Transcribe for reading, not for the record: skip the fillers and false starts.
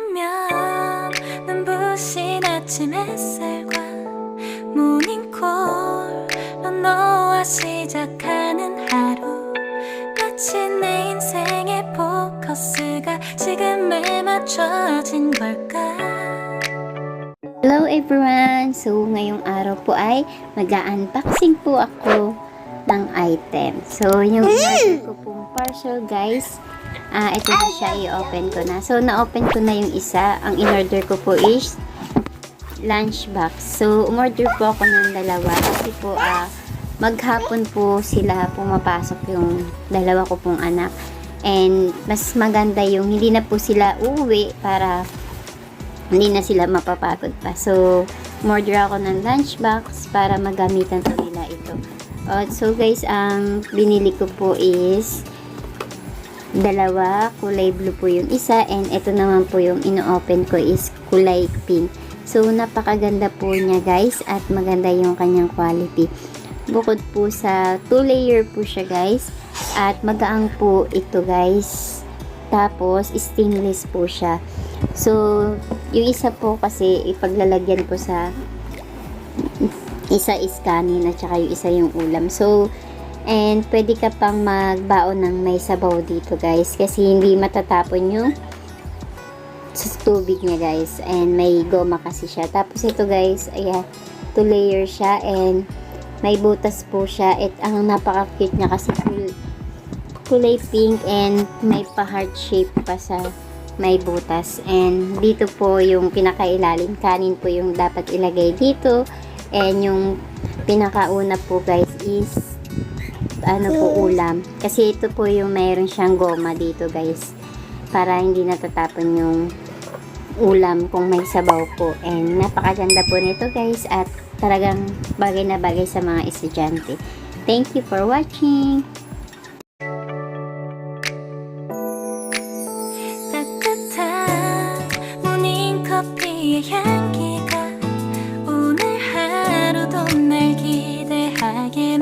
아니면 눈부신 아침 햇살과 모닝콜로 너와 시작하는 하루, 마치 내 인생의 포커스가 지금에 맞춰진 걸까. Hello everyone! So, ngayong araw po ay mag-unboxing po ako ng item. So, yung in-order ko pong parcel guys, ito na siya, i-open ko na. So, na-open ko na yung isa. Ang in-order ko po is lunchbox. So, umorder po ako ng dalawa kasi po maghapon po sila pumapasok yung dalawa ko pong anak. And mas maganda yung hindi na po sila uuwi para hindi na sila mapapagod pa. So, umorder ako ng lunchbox para magamitan po nila ito. So guys, ang binili ko po is dalawa, kulay blue po yung isa, and ito naman po yung ino-open ko is kulay pink. So, napakaganda po niya guys, at maganda yung kanyang quality. Bukod po sa 2-layer po siya guys, at magaang po ito guys. Tapos, stainless po siya. So, yung isa po kasi ipaglalagyan po sa isa is kanin at saka yung isa yung ulam. So, and pwede ka pang magbaon ng may sabaw dito guys kasi hindi matatapon yung sa tubig niya guys, and may goma kasi siya. Tapos ito guys, ayan, 2 layer siya and may butas po siya. At ang napaka cute niya kasi kulay pink and may pa heart shape pa sa may butas. And dito po yung pinakailalim, kanin po yung dapat ilagay dito, and yung pinakauna po guys is ulam. Kasi ito po yung mayroon siyang goma dito guys, para hindi natatapon yung ulam kung may sabaw po. And napakaganda po nito guys, at talagang bagay na bagay sa mga estudyante. Thank you for watching! 따뜻한 모닝커피의 향기가 오늘 하루도 날 기대하게